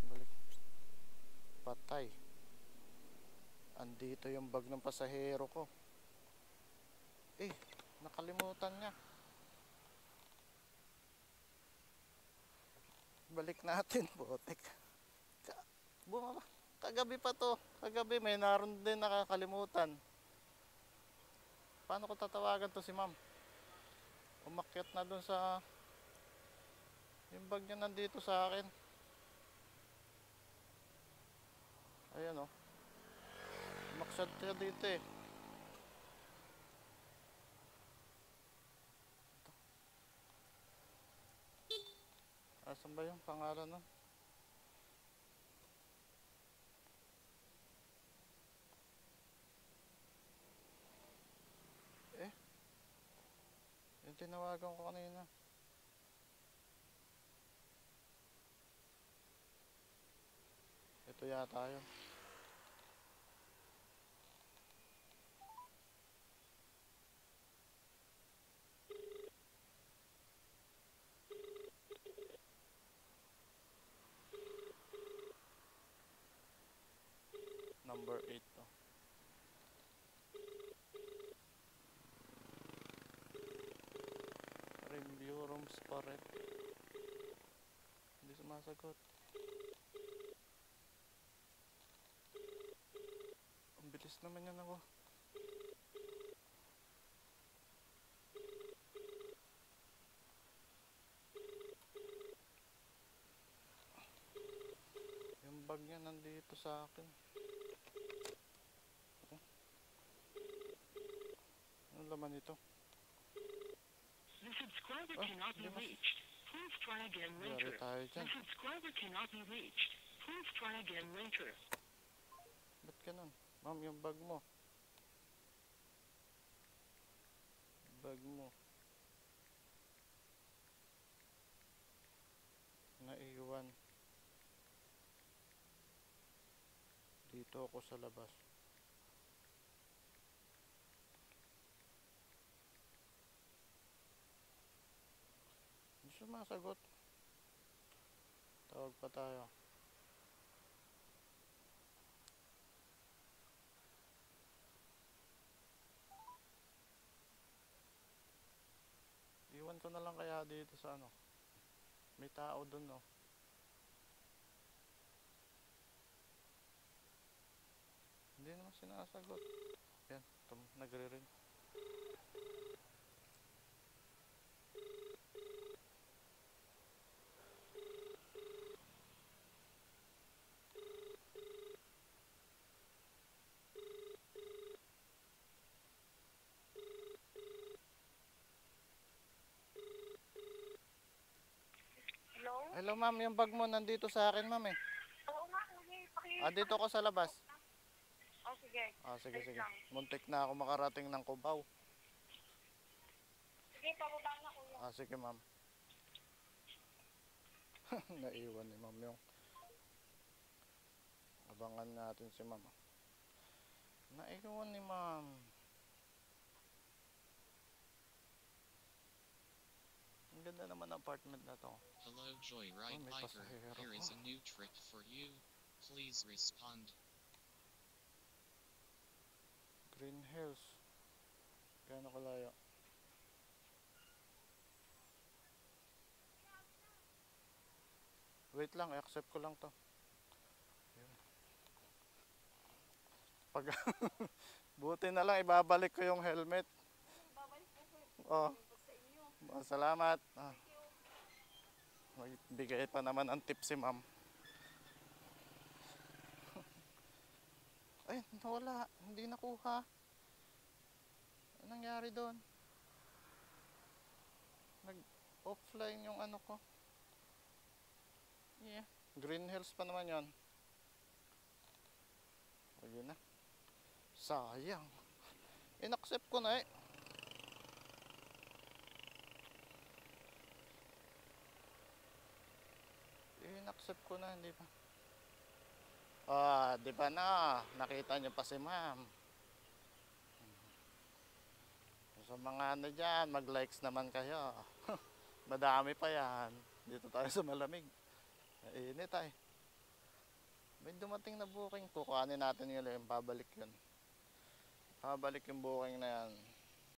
Balik. Patay. Andito yung bag ng pasahero ko. Nakalimutan niya. Balik natin, botek. Bumaba. Kagabi pa to. Kagabi may naroon din nakakalimutan. Paano ko tatawagan to si ma'am? Umakyat na dun sa... Yung bag niya nandito sa akin. Ayan o. Umakyat siya dito eh. Asan ba yung pangalan nun? Yung tinawagan ko kanina. Ito yata yun. Number 8 to. Review rooms pa rin. Hindi sumasagot. Ang bilis naman yan ako. Yung bag niya nandito sa akin. Ano laman ito? The subscriber cannot be reached. Please try again later. The subscriber cannot be reached. Please try again later. Ba't ganun? Ma'am, yung bag mo. Bag mo. Naiwan. Dito ako sa labas. Hindi sumasagot. Tawag pa tayo. Iwan ko na lang kaya dito sa ano. May tao dun, no. Hindi naman sinasagot. Yan, nagre-ring. Hello ma'am, yung bag mo nandito sa akin ma'am eh. Oo nga, Dito ako sa labas. Oh, sige. Sige. Muntik na ako makarating ng Cubao. Sige, pababa na kuya. Sige ma'am. Naiwan ni ma'am yung. Abangan natin si ma'am. Naiwan ni ma'am. Ang ganda naman ng apartment na to. Hello Joyride Biker, here is a new trick for you. Please respond. Green Hills. Gaano kalayo? Wait lang, i-accept ko lang to. Pag buti na lang ibabalik ko yung helmet. Salamat. Magbigay pa naman ang tip si ma'am. Ay, nawala. Hindi nakuha. Anong nangyari doon? Nag-offline yung ano ko. Yeah. Green Hills pa naman yon. Ayun na. Sayang. In-accept ko na eh. In-accept ko na, hindi pa. Di ba na? Nakita niyo pa si ma'am. Sa mga ano dyan, mag-likes naman kayo. Madami pa yan. Dito tayo sa malamig. Init ay. May dumating na booking. Kukuhanin natin yun. Babalik yun. Babalik yung booking na yan.